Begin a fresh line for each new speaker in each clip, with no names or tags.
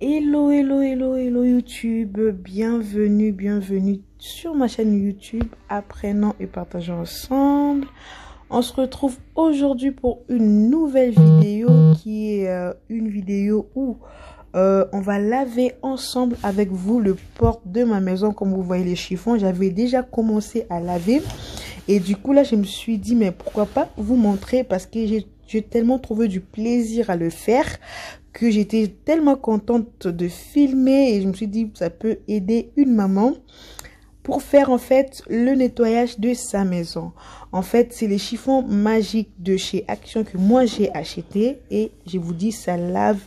Hello, hello, hello, hello YouTube, bienvenue sur ma chaîne YouTube Apprenons et partageons ensemble. On se retrouve aujourd'hui pour une nouvelle vidéo qui est une vidéo où on va laver ensemble avec vous le porte de ma maison. Comme vous voyez les chiffons, j'avais déjà commencé à laver et du coup là je me suis dit mais pourquoi pas vous montrer, parce que j'ai tellement trouvé du plaisir à le faire que j'étais tellement contente de filmer et je me suis dit ça peut aider une maman pour faire en fait le nettoyage de sa maison. En fait, c'est les chiffons magiques de chez Action que moi j'ai acheté et je vous dis ça lave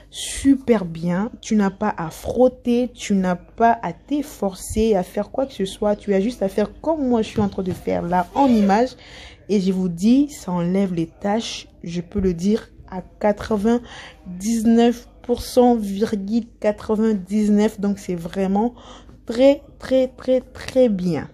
super bien. Tu n'as pas à frotter, tu n'as pas à t'efforcer à faire quoi que ce soit. Tu as juste à faire comme moi je suis en train de faire là en image et je vous dis ça enlève les taches, je peux le dire à 99,99%, donc c'est vraiment très bien.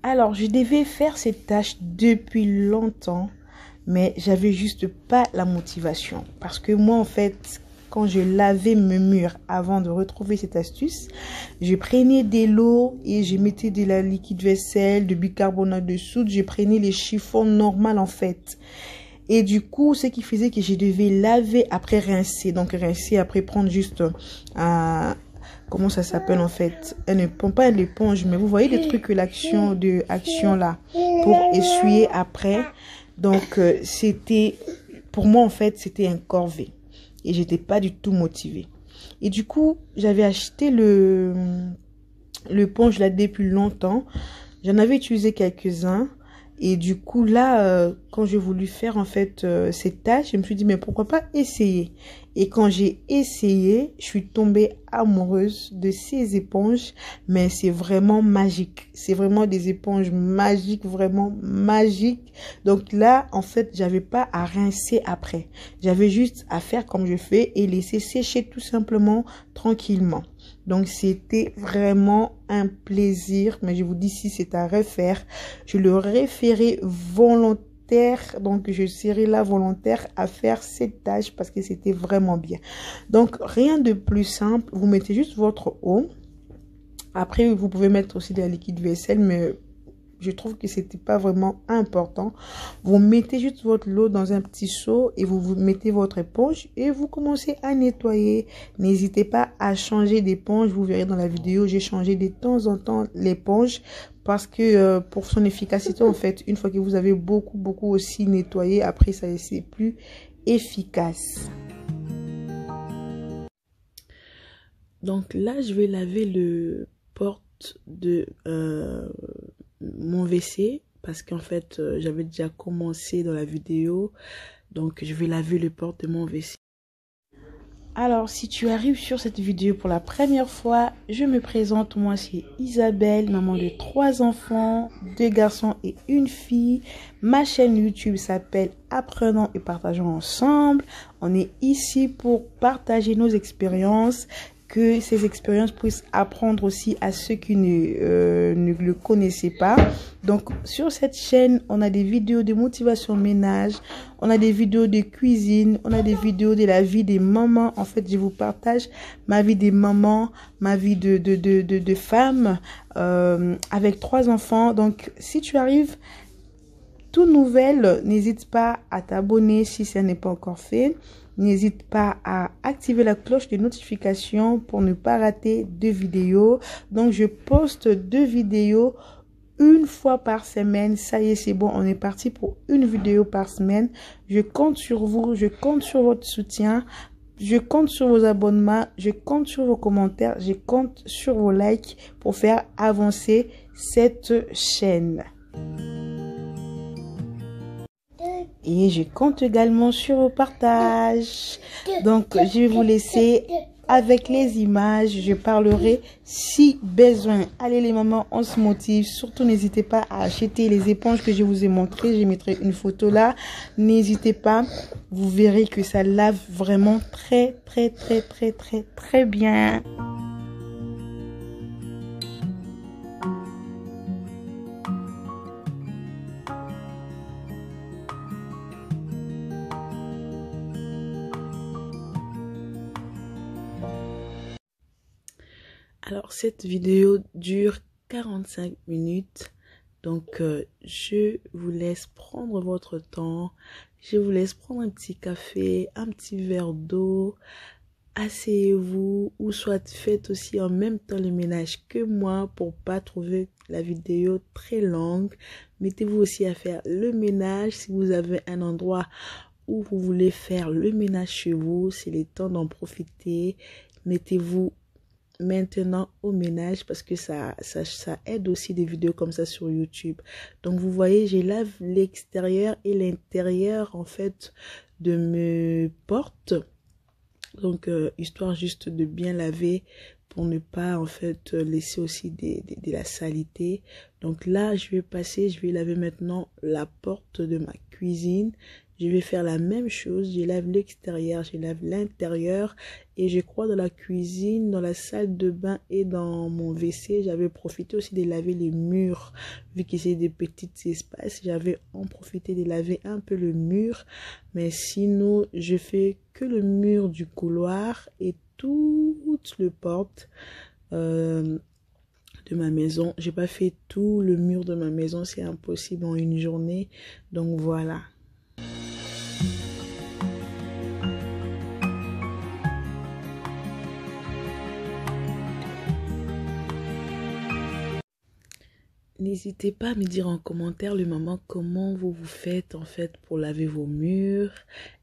Alors je devais faire cette tâche depuis longtemps, mais j'avais juste pas la motivation, parce que moi en fait quand je lavais mes murs avant de retrouver cette astuce, je prenais de l'eau et je mettais de la liquide vaisselle, de bicarbonate de soude, je prenais les chiffons normaux en fait. Et du coup, ce qui faisait que je devais laver après rincer. Donc rincer après prendre juste comment ça s'appelle en fait? Pas une éponge, mais vous voyez les trucs que l'action de Action là pour essuyer après. Donc c'était pour moi en fait c'était un corvée. Et j'étais pas du tout motivée. Et du coup, j'avais acheté l'éponge là depuis longtemps. J'en avais utilisé quelques-uns. Et du coup, là, quand j'ai voulu faire en fait cette tâche, je me suis dit, mais pourquoi pas essayer? Et quand j'ai essayé, je suis tombée amoureuse de ces éponges. Mais c'est vraiment magique. C'est vraiment des éponges magiques, vraiment magiques. Donc là, en fait, j'avais pas à rincer après. J'avais juste à faire comme je fais et laisser sécher tout simplement, tranquillement. Donc, c'était vraiment un plaisir. Mais je vous dis, si c'est à refaire, je le referai volontaire. Donc, je serai là volontaire à faire cette tâche parce que c'était vraiment bien. Donc, rien de plus simple. Vous mettez juste votre eau. Après, vous pouvez mettre aussi de la liquide vaisselle, mais je trouve que c'était pas vraiment important. Vous mettez juste votre eau dans un petit seau et vous mettez votre éponge et vous commencez à nettoyer. N'hésitez pas à changer d'éponge. Vous verrez dans la vidéo, j'ai changé de temps en temps l'éponge parce que pour son efficacité, en fait, une fois que vous avez beaucoup aussi nettoyé, après ça c'est plus efficace. Donc là, je vais laver le porte de mon WC parce qu'en fait j'avais déjà commencé dans la vidéo, donc je vais laver le porte de mon WC. Alors si tu arrives sur cette vidéo pour la première fois, je me présente, moi c'est Isabelle, maman de 3 enfants, 2 garçons et une fille. Ma chaîne YouTube s'appelle Apprenons et partageons ensemble. On est ici pour partager nos expériences, que ces expériences puissent apprendre aussi à ceux qui ne le connaissaient pas. Donc sur cette chaîne, on a des vidéos de motivation ménage, on a des vidéos de cuisine, on a des vidéos de la vie des mamans. En fait, je vous partage ma vie des mamans, ma vie de femme avec 3 enfants. Donc si tu arrives tout nouvelle, n'hésite pas à t'abonner si ça n'est pas encore fait. N'hésite pas à activer la cloche de notification pour ne pas rater de vidéos. Donc, je poste 2 vidéos une fois par semaine. Ça y est, c'est bon. On est parti pour une vidéo par semaine. Je compte sur vous. Je compte sur votre soutien. Je compte sur vos abonnements. Je compte sur vos commentaires. Je compte sur vos likes pour faire avancer cette chaîne. Et je compte également sur vos partages. Donc, je vais vous laisser avec les images. Je parlerai si besoin. Allez les mamans, on se motive. Surtout, n'hésitez pas à acheter les éponges que je vous ai montrées. Je mettrai une photo là. N'hésitez pas. Vous verrez que ça lave vraiment très bien. Alors, cette vidéo dure 45 minutes. Donc, je vous laisse prendre votre temps. Je vous laisse prendre un petit café, un petit verre d'eau. Asseyez-vous ou soit faites aussi en même temps le ménage que moi pour pas trouver la vidéo très longue. Mettez-vous aussi à faire le ménage si vous avez un endroit où vous voulez faire le ménage chez vous. C'est le temps d'en profiter. Mettez-vous maintenant au ménage parce que ça aide aussi des vidéos comme ça sur YouTube. Donc vous voyez, je lave l'extérieur et l'intérieur en fait de mes portes. Donc histoire juste de bien laver pour ne pas en fait laisser aussi de la saleté. Donc là je vais laver maintenant la porte de ma cuisine. Je vais faire la même chose, je lave l'extérieur, je lave l'intérieur et je crois dans la cuisine, dans la salle de bain et dans mon WC, j'avais profité aussi de laver les murs. Vu que c'est des petits espaces, j'avais en profité de laver un peu le mur. Mais sinon, je fais que le mur du couloir et toute le porte de ma maison. J'ai pas fait tout le mur de ma maison, c'est impossible en une journée. Donc voilà. N'hésitez pas à me dire en commentaire le moment comment vous faites en fait pour laver vos murs.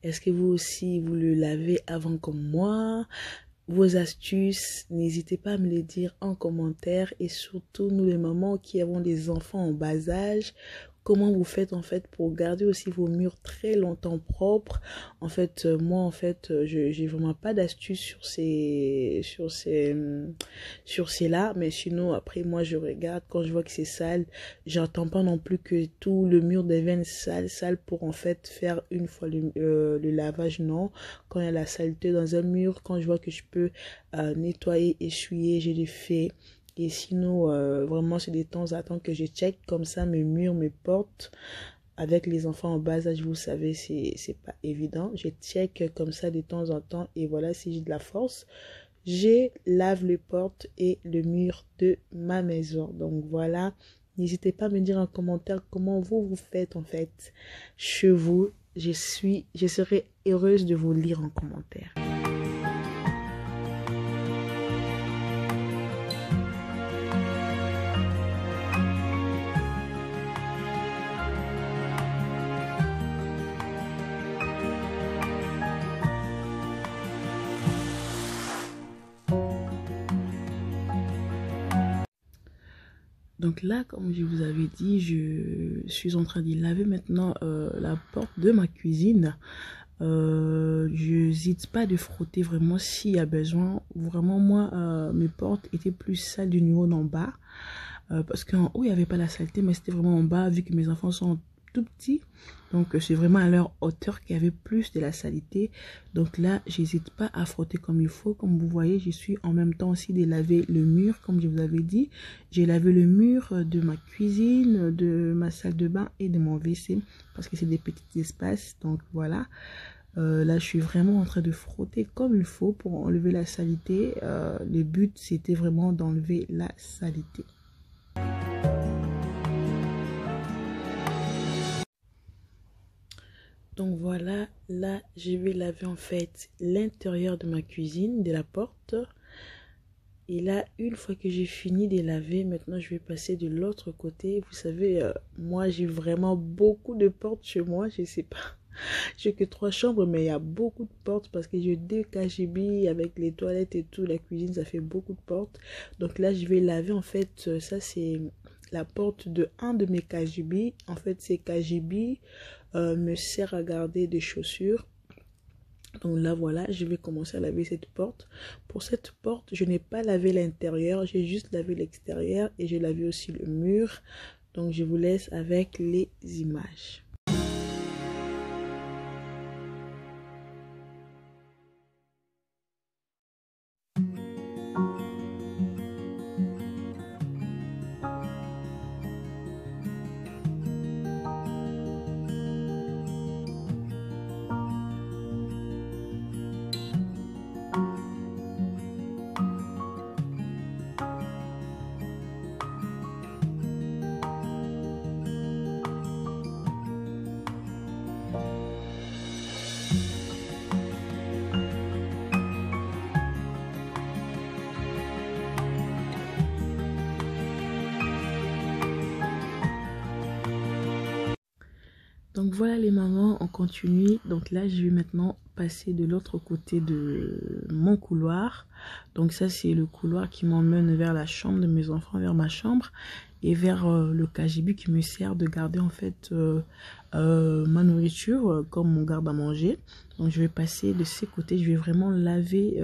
Est-ce que vous aussi vous le lavez avant comme moi? Vos astuces, n'hésitez pas à me les dire en commentaire. Et surtout nous les mamans qui avons des enfants en bas âge, comment vous faites en fait pour garder aussi vos murs très longtemps propres. En fait moi en fait j'ai vraiment pas d'astuce sur ces là, mais sinon après moi je regarde quand je vois que c'est sale, j'attends pas non plus que tout le mur devienne sale pour en fait faire une fois le lavage. Non, quand il y a la saleté dans un mur, quand je vois que je peux nettoyer, essuyer, je le fais. Et sinon, vraiment, c'est des temps à temps que je check comme ça mes murs, mes portes. Avec les enfants en bas âge, vous savez, c'est pas évident. Je check comme ça de temps en temps. Et voilà, si j'ai de la force, je lave les portes et le mur de ma maison. Donc voilà, n'hésitez pas à me dire en commentaire comment vous faites en fait chez vous. Je serai heureuse de vous lire en commentaire. Donc là, comme je vous avais dit, je suis en train de laver maintenant la porte de ma cuisine. Je n'hésite pas de frotter vraiment s'il y a besoin. Vraiment, moi, mes portes étaient plus sales du niveau d'en bas. Parce qu'en haut, il n'y avait pas la saleté, mais c'était vraiment en bas, vu que mes enfants sont tout petits. Donc, c'est vraiment à leur hauteur qu'il y avait plus de la saleté. Donc là, j'hésite pas à frotter comme il faut. Comme vous voyez, je suis en même temps aussi de laver le mur, comme je vous avais dit. J'ai lavé le mur de ma cuisine, de ma salle de bain et de mon WC. Parce que c'est des petits espaces. Donc voilà. Là, je suis vraiment en train de frotter comme il faut pour enlever la saleté. Le but, c'était vraiment d'enlever la saleté. Donc voilà, là je vais laver en fait l'intérieur de ma cuisine, de la porte. Et là, une fois que j'ai fini de laver, maintenant je vais passer de l'autre côté. Vous savez, moi j'ai vraiment beaucoup de portes chez moi, je sais pas. J'ai que 3 chambres, mais il y a beaucoup de portes parce que j'ai 2 KGB avec les toilettes et tout. La cuisine, ça fait beaucoup de portes. Donc là, je vais laver en fait, ça c'est la porte de un de mes KGB. En fait, ces KGB me sert à garder des chaussures. Donc là voilà, je vais commencer à laver cette porte. Pour cette porte, je n'ai pas lavé l'intérieur, j'ai juste lavé l'extérieur et j'ai lavé aussi le mur. Donc je vous laisse avec les images. Donc voilà les mamans, on continue. Donc là, je vais maintenant passer de l'autre côté de mon couloir. Donc ça, c'est le couloir qui m'emmène vers la chambre de mes enfants, vers ma chambre et vers le KGB qui me sert de garder en fait ma nourriture comme mon garde à manger. Donc je vais passer de ces côtés, je vais vraiment laver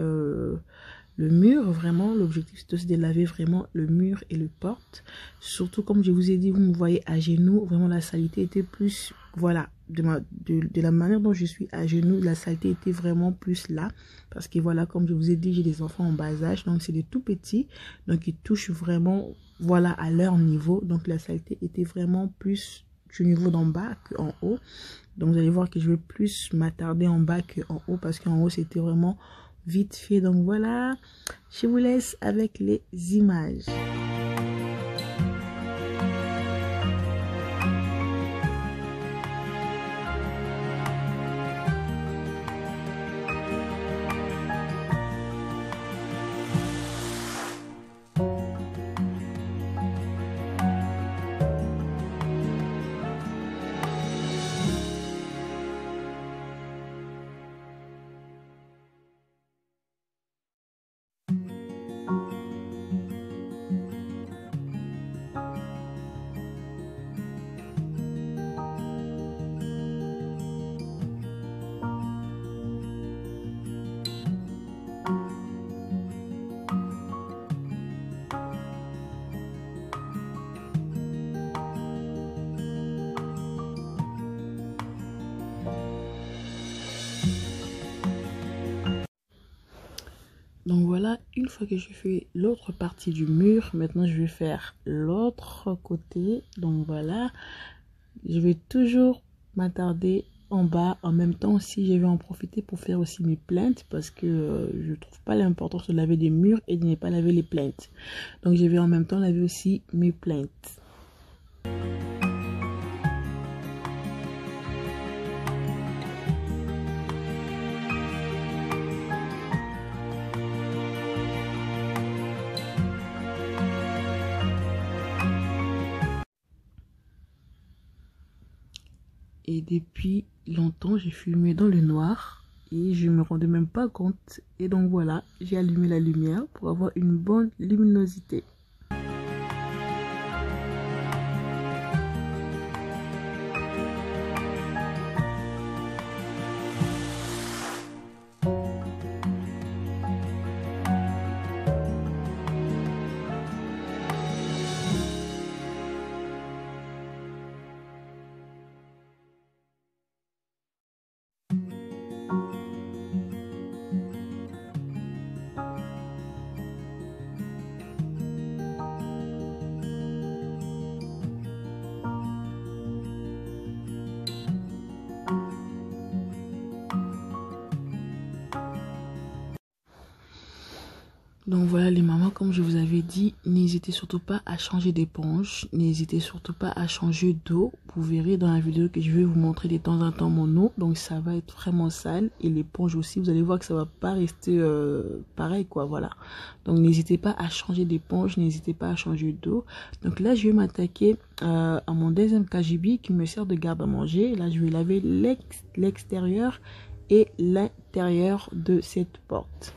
le mur, vraiment l'objectif c'est aussi de laver vraiment le mur et le porte, surtout comme je vous ai dit, vous me voyez à genoux, vraiment la saleté était plus, voilà, de la manière dont je suis à genoux, la saleté était vraiment plus là, parce que voilà, comme je vous ai dit, j'ai des enfants en bas âge, donc c'est des tout petits, donc ils touchent vraiment, voilà, à leur niveau, donc la saleté était vraiment plus du niveau d'en bas qu'en haut, donc vous allez voir que je vais plus m'attarder en bas qu'en haut, parce qu'en haut c'était vraiment vite fait. Donc voilà, je vous laisse avec les images. Donc voilà, une fois que j'ai fait l'autre partie du mur, maintenant je vais faire l'autre côté. Donc voilà, je vais toujours m'attarder en bas. En même temps aussi, je vais en profiter pour faire aussi mes plaintes parce que je trouve pas l'importance de laver des murs et de ne pas laver les plaintes. Donc je vais en même temps laver aussi mes plaintes. Et depuis longtemps, j'ai fumé dans le noir et je me rendais même pas compte. Et donc voilà, j'ai allumé la lumière pour avoir une bonne luminosité. Donc voilà les mamans, comme je vous avais dit, n'hésitez surtout pas à changer d'éponge, n'hésitez surtout pas à changer d'eau. Vous verrez dans la vidéo que je vais vous montrer de temps en temps mon eau, donc ça va être vraiment sale et l'éponge aussi, vous allez voir que ça va pas rester pareil quoi, voilà. Donc n'hésitez pas à changer d'éponge, n'hésitez pas à changer d'eau. Donc là je vais m'attaquer à mon deuxième KGB qui me sert de garde à manger. Là je vais laver l'extérieur et l'intérieur de cette porte.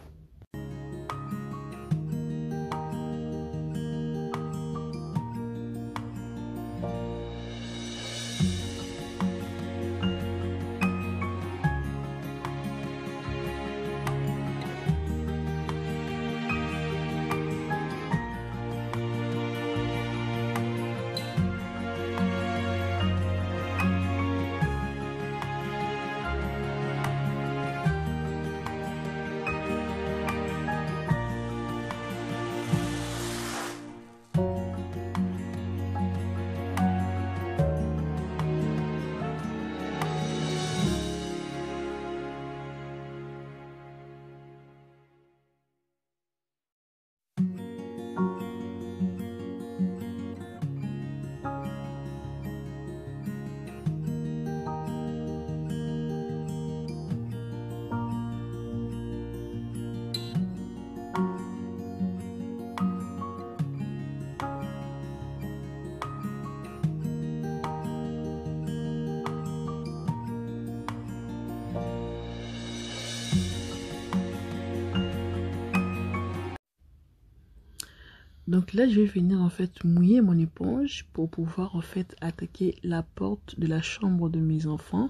Donc là, je vais venir en fait mouiller mon éponge pour pouvoir en fait attaquer la porte de la chambre de mes enfants.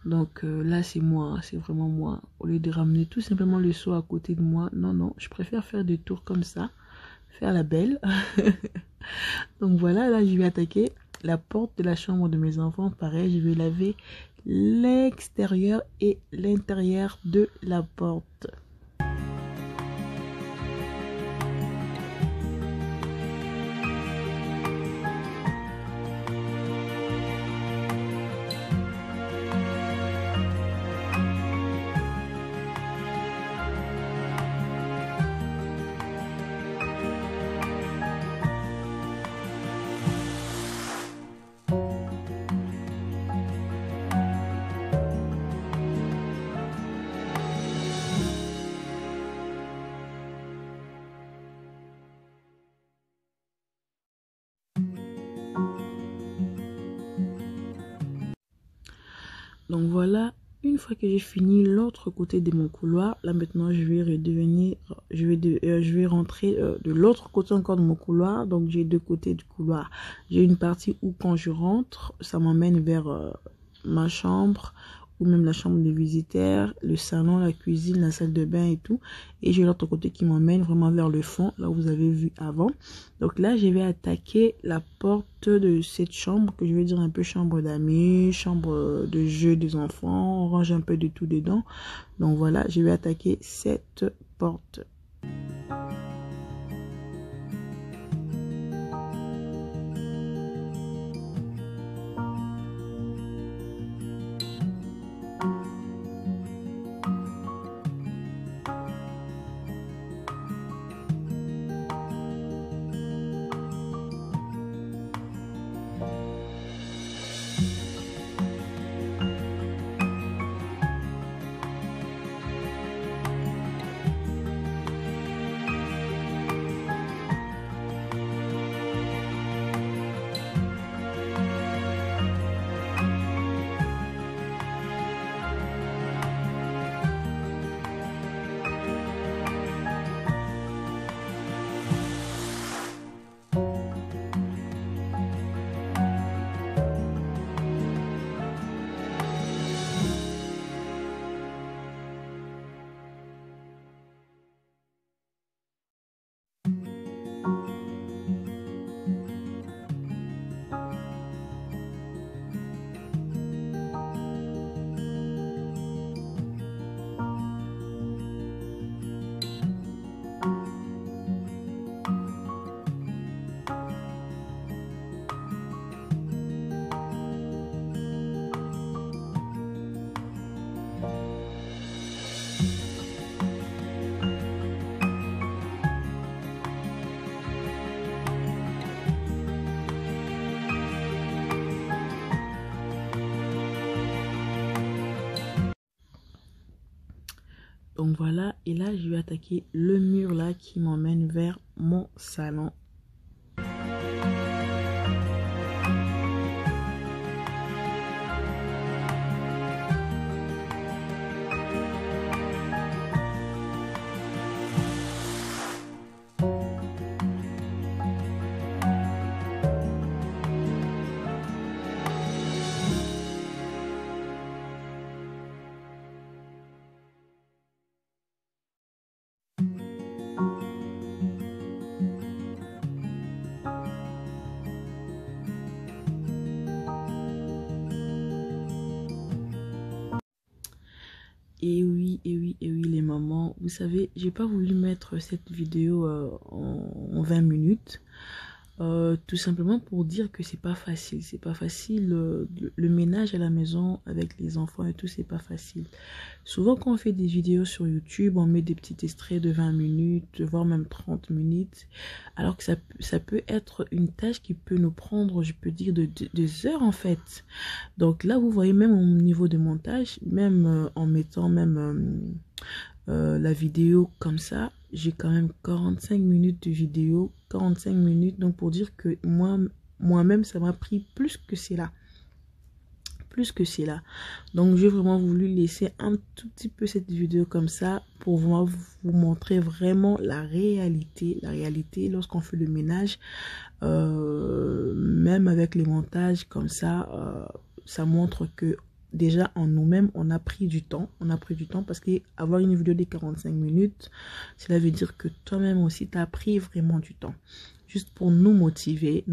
Donc là, c'est moi, c'est vraiment moi. Au lieu de ramener tout simplement le seau à côté de moi, non, non, je préfère faire des tours comme ça, faire la belle. Donc voilà, là, je vais attaquer la porte de la chambre de mes enfants. Pareil, je vais laver l'extérieur et l'intérieur de la porte. Donc voilà, une fois que j'ai fini l'autre côté de mon couloir, là maintenant je vais redevenir, je vais rentrer de l'autre côté encore de mon couloir. Donc j'ai deux côtés du couloir. J'ai une partie où quand je rentre, ça m'emmène vers ma chambre ou même la chambre des visiteurs, le salon, la cuisine, la salle de bain et tout. Et j'ai l'autre côté qui m'emmène vraiment vers le fond, là où vous avez vu avant. Donc là, je vais attaquer la porte de cette chambre, que je vais dire un peu chambre d'amis, chambre de jeu des enfants. On range un peu de tout dedans. Donc voilà, je vais attaquer cette porte. Donc voilà, et là je vais attaquer le mur là qui m'emmène vers mon salon. Et oui, et oui, et oui, les mamans, vous savez, j'ai pas voulu mettre cette vidéo en 20 minutes. Tout simplement pour dire que c'est pas facile. C'est pas facile. Le ménage à la maison avec les enfants et tout, c'est pas facile. Souvent, quand on fait des vidéos sur YouTube, on met des petits extraits de 20 minutes, voire même 30 minutes. Alors que ça peut être une tâche qui peut nous prendre, je peux dire, des heures en fait. Donc là, vous voyez, même au niveau de montage, même en mettant même la vidéo comme ça, j'ai quand même 45 minutes de vidéo, 45 minutes, donc pour dire que moi-même ça m'a pris plus que cela plus que cela. Donc j'ai vraiment voulu laisser un tout petit peu cette vidéo comme ça pour vous montrer vraiment la réalité lorsqu'on fait le ménage. Même avec les montages comme ça montre que déjà en nous-mêmes on a pris du temps, parce qu'avoir une vidéo de 45 minutes, cela veut dire que toi-même aussi tu as pris vraiment du temps, juste pour nous motiver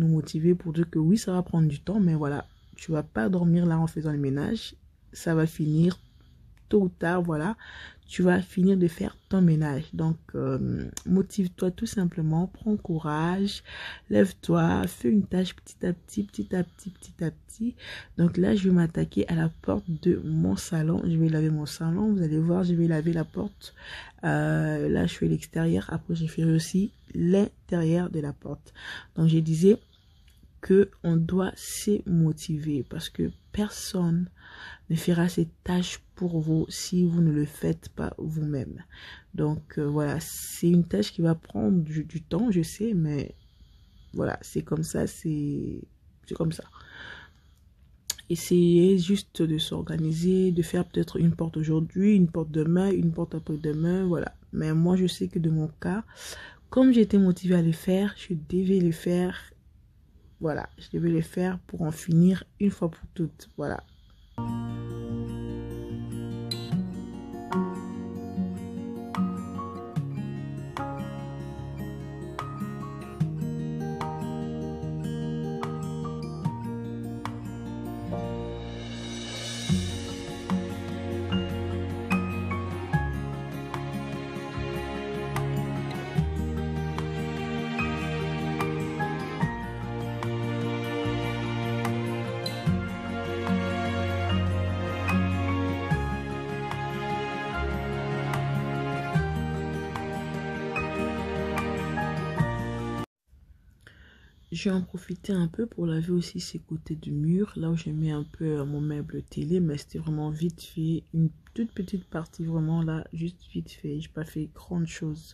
pour dire que oui, ça va prendre du temps, mais voilà, tu vas pas dormir là en faisant le ménage, ça va finir tôt ou tard, voilà, tu vas finir de faire ton ménage. Donc, motive-toi tout simplement, prends courage, lève-toi, fais une tâche petit à petit. Donc là, je vais m'attaquer à la porte de mon salon. Je vais laver mon salon, vous allez voir, je vais laver la porte. Là, je fais l'extérieur, après je ferai aussi l'intérieur de la porte. Donc, je disais que on doit se motiver parce que personne ne fera ces tâches pour vous si vous ne le faites pas vous-même. Donc voilà, c'est une tâche qui va prendre du temps, je sais, mais voilà, c'est comme ça, c'est comme ça. Essayez juste de s'organiser, de faire peut-être une porte aujourd'hui, une porte demain, une porte après-demain, voilà. Mais moi, je sais que de mon cas, comme j'ai été motivée à le faire, je devais le faire. Voilà, je devais le faire pour en finir une fois pour toutes. Voilà. Je vais en profiter un peu pour laver aussi ces côtés du mur, là où j'ai mis un peu mon meuble télé, mais c'était vraiment vite fait, une toute petite partie vraiment là, juste vite fait. J'ai pas fait grande chose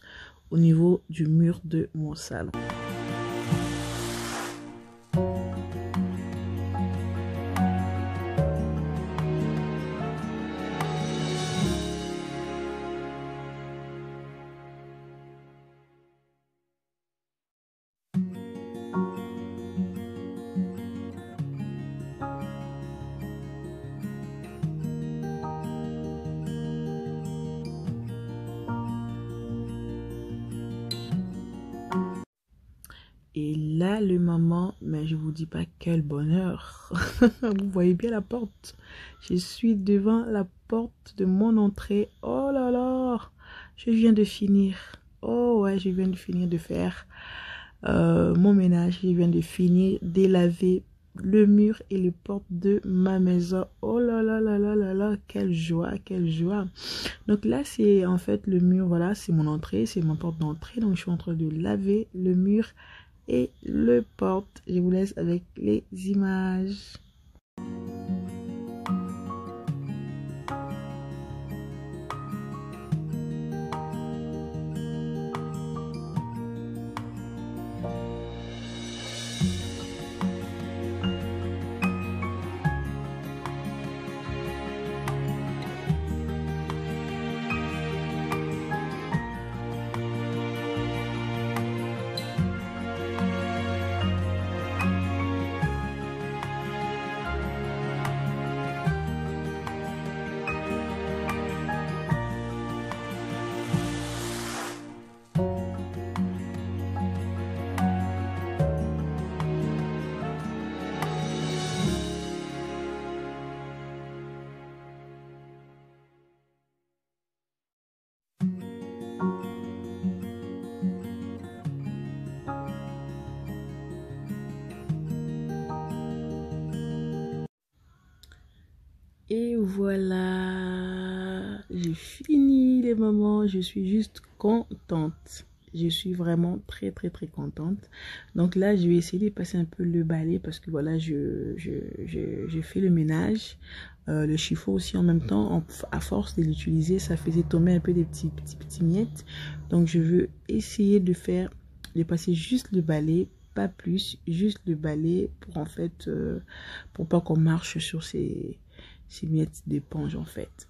au niveau du mur de mon salon. Et là, le moment, mais je vous dis pas quel bonheur. Vous voyez bien la porte. Je suis devant la porte de mon entrée. Oh là là, je viens de finir. Oh ouais, je viens de finir de faire mon ménage. Je viens de finir de laver le mur et les portes de ma maison. Oh là là là là là là, quelle joie, quelle joie. Donc là, c'est en fait le mur, voilà, c'est mon entrée, c'est ma porte d'entrée. Donc je suis en train de laver le mur et le porte. Je vous laisse avec les images. Et voilà, j'ai fini les moments, je suis juste contente. Je suis vraiment très contente. Donc là, je vais essayer de passer un peu le balai parce que voilà, je fais le ménage. Le chiffon aussi en même temps, à force de l'utiliser, ça faisait tomber un peu des petits miettes. Donc je veux essayer de passer juste le balai pas plus, juste le balai pour en fait, pour pas qu'on marche sur ces miettes d'éponge en fait.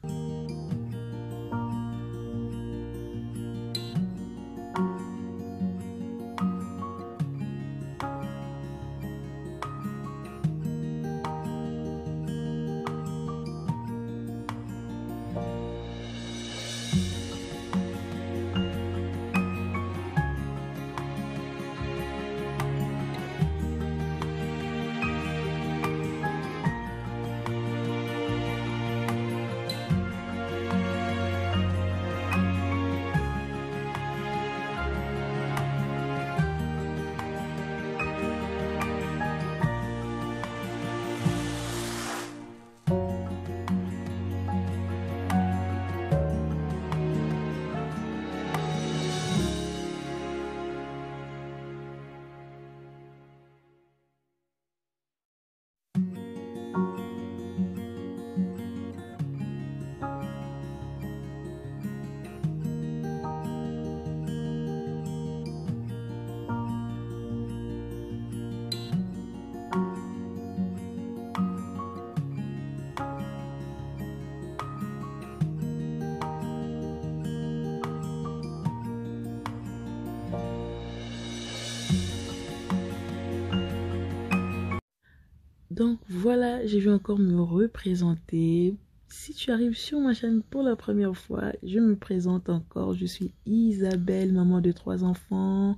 Donc voilà, je vais encore me représenter. Si tu arrives sur ma chaîne pour la première fois, je me présente encore. Je suis Isabelle, maman de 3 enfants,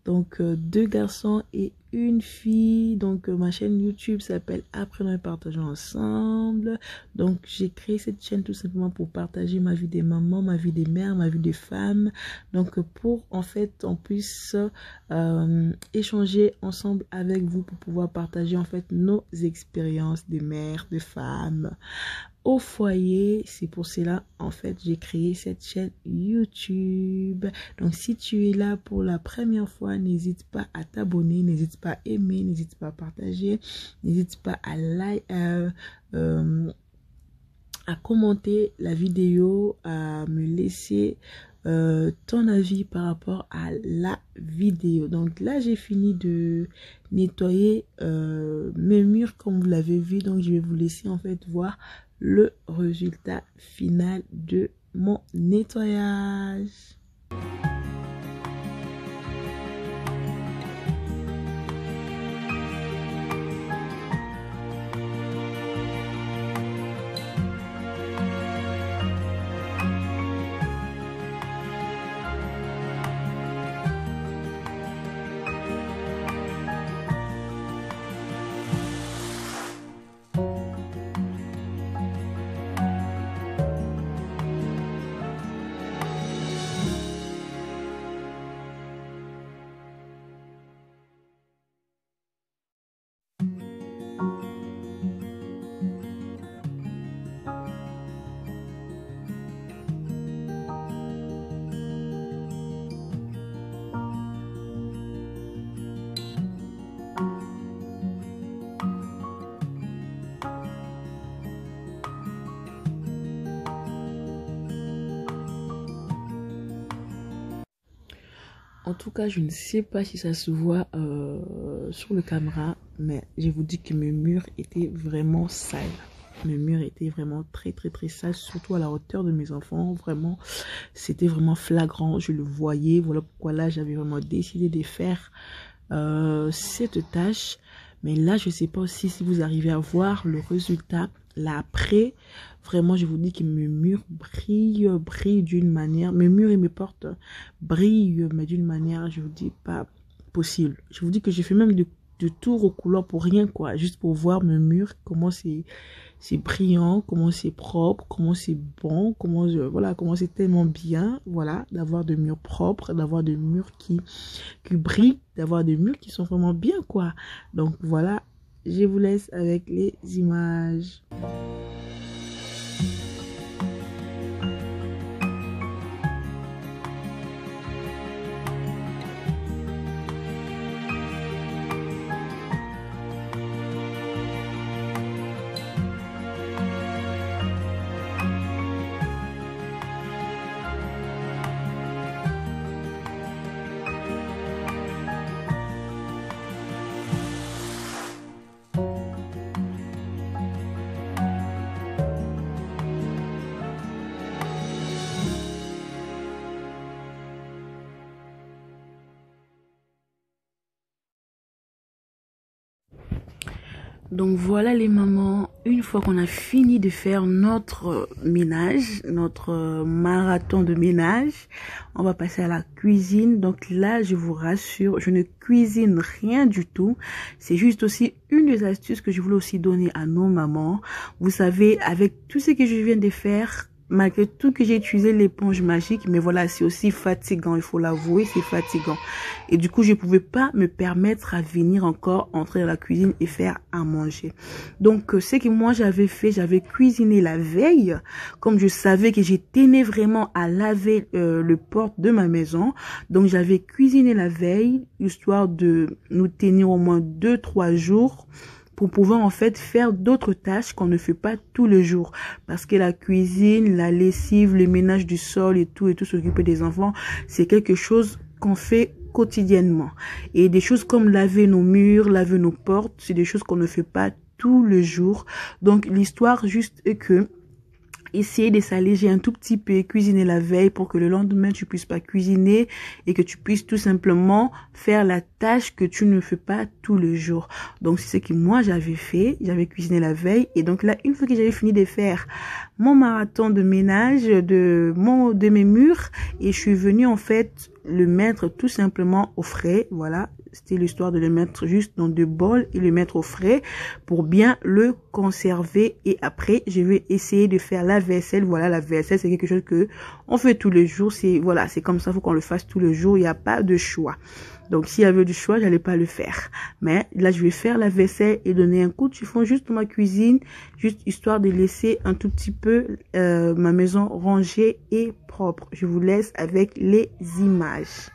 donc 2 garçons et une fille. Donc ma chaîne YouTube s'appelle Apprenons et partageons ensemble. Donc j'ai créé cette chaîne tout simplement pour partager ma vie des mamans, ma vie des mères, ma vie des femmes. Donc pour en fait on puisse échanger ensemble avec vous pour pouvoir partager en fait nos expériences de mères, de femmes au foyer. C'est pour cela en fait j'ai créé cette chaîne YouTube. Donc si tu es là pour la première fois, n'hésite pas à t'abonner, n'hésite pas à aimer, n'hésite pas à partager, n'hésite pas à à commenter la vidéo, à me laisser ton avis par rapport à la vidéo. Donc là j'ai fini de nettoyer mes murs comme vous l'avez vu. Donc je vais vous laisser en fait voir le résultat final de mon nettoyage. En tout cas, je ne sais pas si ça se voit sur le caméra, mais je vous dis que mes murs étaient vraiment sales. Mes murs étaient vraiment très sales, surtout à la hauteur de mes enfants. Vraiment, c'était vraiment flagrant, je le voyais. Voilà pourquoi là, j'avais vraiment décidé de faire cette tâche. Mais là, je ne sais pas aussi si vous arrivez à voir le résultat. Là, après, vraiment, je vous dis que mes murs brillent d'une manière. Mes murs et mes portes brillent, mais d'une manière, je vous dis, pas possible. Je vous dis que j'ai fait même de tours aux couleurs pour rien, quoi. Juste pour voir mes murs, comment c'est brillant, comment c'est propre, comment c'est bon, voilà, comment c'est tellement bien, voilà, d'avoir des murs propres, d'avoir des murs qui brillent, d'avoir des murs qui sont vraiment bien, quoi. Donc, voilà. Je vous laisse avec les images. Donc voilà les mamans, une fois qu'on a fini de faire notre ménage, notre marathon de ménage, on va passer à la cuisine. Donc là, je vous rassure, je ne cuisine rien du tout. C'est juste aussi une des astuces que je voulais aussi donner à nos mamans. Vous savez, avec tout ce que je viens de faire, malgré tout que j'ai utilisé l'éponge magique, mais voilà, c'est aussi fatigant, il faut l'avouer, c'est fatigant. Et du coup, je pouvais pas me permettre à venir encore entrer dans la cuisine et faire à manger. Donc, ce que moi j'avais fait, j'avais cuisiné la veille, comme je savais que j'ai tenu vraiment à laver le porte de ma maison. Donc, j'avais cuisiné la veille, histoire de nous tenir au moins 2-3 jours pour pouvoir en fait faire d'autres tâches qu'on ne fait pas tous les jours. Parce que la cuisine, la lessive, le ménage du sol et tout s'occuper des enfants, c'est quelque chose qu'on fait quotidiennement. Et des choses comme laver nos murs, laver nos portes, c'est des choses qu'on ne fait pas tous les jours. Donc l'histoire juste est que essayer de s'alléger un tout petit peu, cuisiner la veille pour que le lendemain tu puisses pas cuisiner et que tu puisses tout simplement faire la tâche que tu ne fais pas tous les jours. Donc c'est ce que moi j'avais fait, j'avais cuisiné la veille et donc là une fois que j'avais fini de faire mon marathon de ménage de mes murs et je suis venue en fait le mettre tout simplement au frais, voilà. C'était l'histoire de le mettre juste dans deux bols et le mettre au frais pour bien le conserver. Et après, je vais essayer de faire la vaisselle. Voilà, la vaisselle, c'est quelque chose que on fait tous les jours. C'est, voilà, c'est comme ça, faut qu'on le fasse tous les jours. Il n'y a pas de choix. Donc, s'il y avait du choix, j'allais pas le faire. Mais là, je vais faire la vaisselle et donner un coup de chiffon juste dans ma cuisine, juste histoire de laisser un tout petit peu ma maison rangée et propre. Je vous laisse avec les images.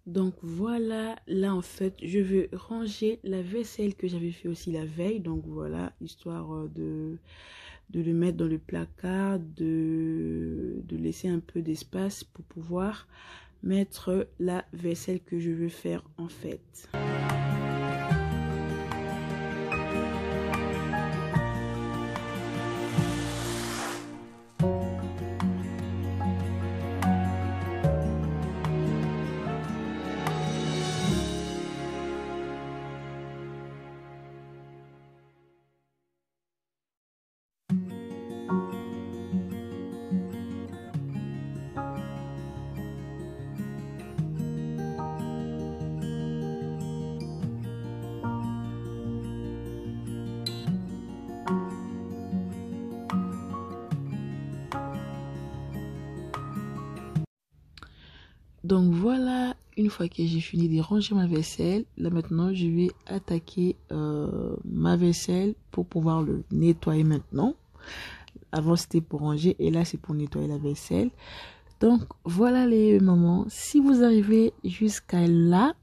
Donc voilà, là en fait, je vais ranger la vaisselle que j'avais fait aussi la veille. Donc voilà, histoire de le mettre dans le placard, de laisser un peu d'espace pour pouvoir mettre la vaisselle que je veux faire en fait. Donc voilà, une fois que j'ai fini de ranger ma vaisselle, là maintenant je vais attaquer ma vaisselle pour pouvoir le nettoyer maintenant. Avant c'était pour ranger et là c'est pour nettoyer la vaisselle. Donc voilà les mamans, si vous arrivez jusqu'à là,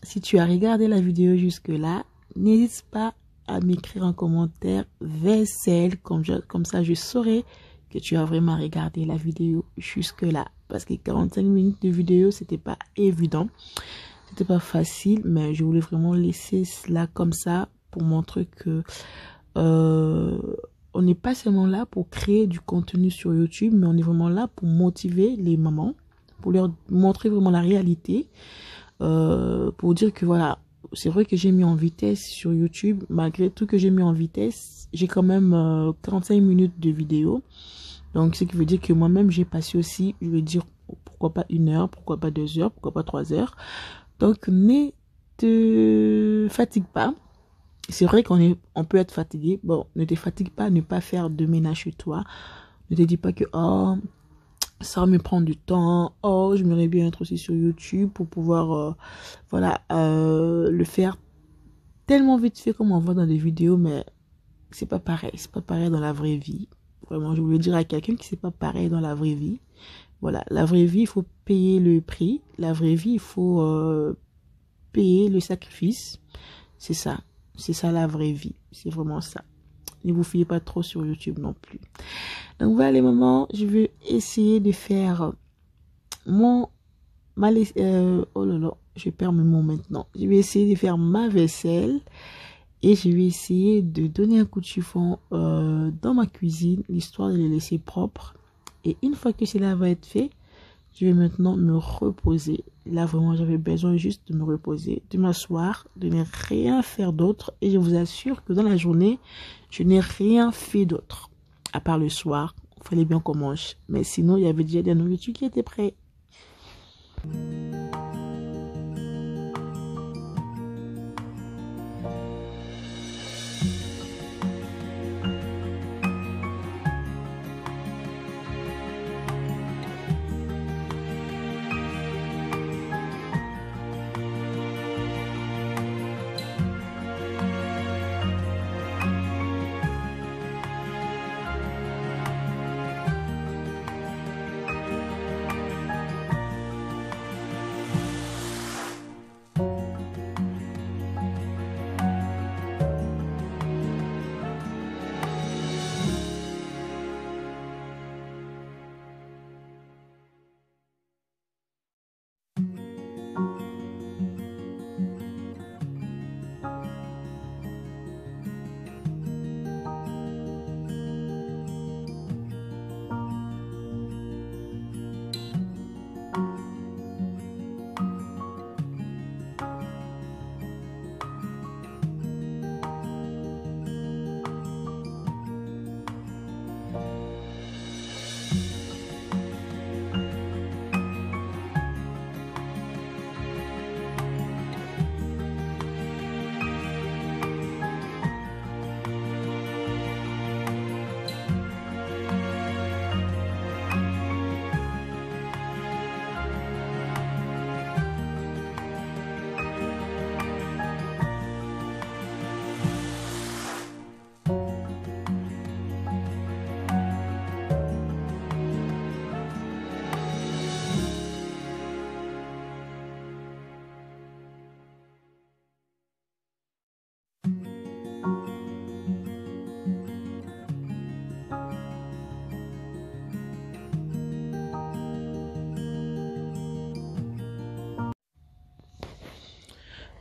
si tu as regardé la vidéo jusque là, n'hésite pas à m'écrire en commentaire vaisselle, comme ça je saurai que tu as vraiment regardé la vidéo jusque là. Parce que 45 minutes de vidéo, c'était pas évident. C'était pas facile, mais je voulais vraiment laisser cela comme ça pour montrer que on n'est pas seulement là pour créer du contenu sur YouTube, mais on est vraiment là pour motiver les mamans, pour leur montrer vraiment la réalité, pour dire que voilà, c'est vrai que j'ai mis en vitesse sur YouTube, malgré tout que j'ai mis en vitesse, j'ai quand même 45 minutes de vidéo. Donc, ce qui veut dire que moi-même, j'ai passé aussi, je veux dire, pourquoi pas 1 heure, pourquoi pas 2 heures, pourquoi pas 3 heures. Donc, ne te fatigue pas. C'est vrai on peut être fatigué. Bon, ne te fatigue pas, ne pas faire de ménage chez toi. Ne te dis pas que, oh, ça me prend du temps. Oh, j'aimerais bien être aussi sur YouTube pour pouvoir, voilà, le faire tellement vite fait comme on voit dans les vidéos, mais c'est pas pareil. C'est pas pareil dans la vraie vie. Vraiment, je voulais dire à quelqu'un que c'est pas pareil dans la vraie vie. Voilà, la vraie vie, il faut payer le prix. La vraie vie, il faut payer le sacrifice. C'est ça. C'est ça la vraie vie. C'est vraiment ça. Ne vous fiez pas trop sur YouTube non plus. Donc voilà les moments, je vais essayer de faire oh là là, je perds mes mots maintenant. Je vais essayer de faire ma vaisselle et je vais essayer de donner un coup de chiffon dans ma cuisine, histoire de les laisser propres. Et une fois que cela va être fait, je vais maintenant me reposer. Là, vraiment, j'avais besoin juste de me reposer, de m'asseoir, de ne rien faire d'autre. Et je vous assure que dans la journée, je n'ai rien fait d'autre. À part le soir, il fallait bien qu'on mange. Mais sinon, il y avait déjà de la nourriture qui était prête.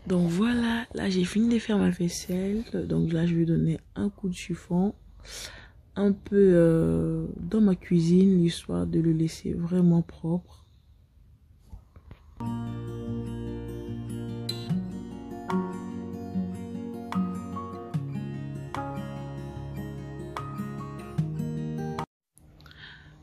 Donc voilà, là j'ai fini de faire ma vaisselle. Donc là je vais donner un coup de chiffon un peu dans ma cuisine, l'histoire de le laisser vraiment propre.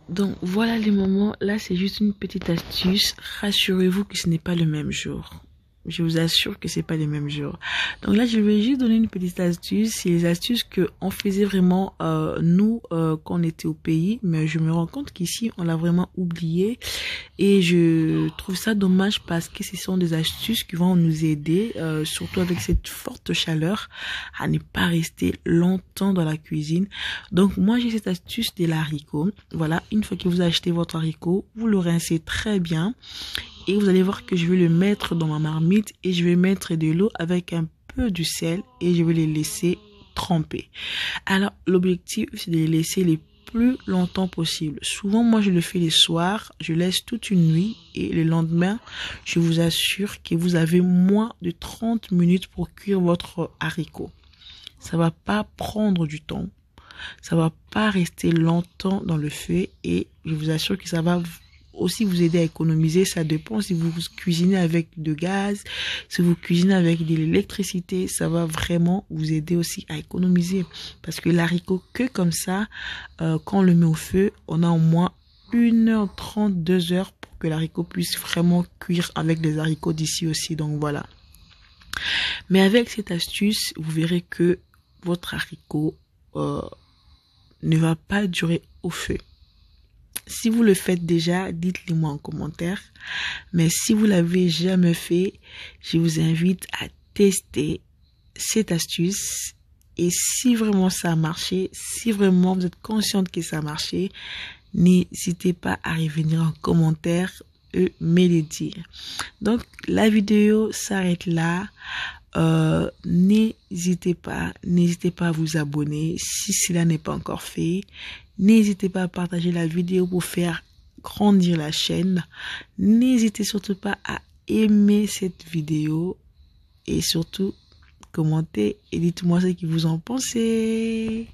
Donc voilà les moments, là c'est juste une petite astuce, rassurez-vous que ce n'est pas le même jour. Je vous assure que c'est pas les mêmes jours. Donc là, je vais juste donner une petite astuce. C'est les astuces que on faisait vraiment nous quand on était au pays, mais je me rends compte qu'ici on l'a vraiment oublié et je trouve ça dommage parce que ce sont des astuces qui vont nous aider, surtout avec cette forte chaleur, à ne pas rester longtemps dans la cuisine. Donc moi j'ai cette astuce de l'haricot. Voilà, une fois que vous achetez votre haricot, vous le rincez très bien. Et vous allez voir que je vais le mettre dans ma marmite et je vais mettre de l'eau avec un peu de sel et je vais les laisser tremper. Alors, l'objectif, c'est de les laisser les plus longtemps possible. Souvent, moi, je le fais les soirs, je laisse toute une nuit et le lendemain, je vous assure que vous avez moins de 30 minutes pour cuire votre haricot. Ça va pas prendre du temps. Ça va pas rester longtemps dans le feu et je vous assure que ça va aussi vous aider à économiser. Ça dépend si vous cuisinez avec de gaz, si vous cuisinez avec de l'électricité, ça va vraiment vous aider aussi à économiser. Parce que l'haricot que comme ça, quand on le met au feu, on a au moins 1h30, 2h pour que l'haricot puisse vraiment cuire avec les haricots d'ici aussi. Donc voilà. Mais avec cette astuce, vous verrez que votre haricot ne va pas durer au feu. Si vous le faites déjà, dites-le moi en commentaire. Mais si vous l'avez jamais fait, je vous invite à tester cette astuce. Et si vraiment ça a marché, si vraiment vous êtes consciente que ça a marché, n'hésitez pas à revenir en commentaire et me le dire. Donc, la vidéo s'arrête là. N'hésitez pas à vous abonner si cela n'est pas encore fait. N'hésitez pas à partager la vidéo pour faire grandir la chaîne. N'hésitez surtout pas à aimer cette vidéo et surtout commentez et dites-moi ce que vous en pensez.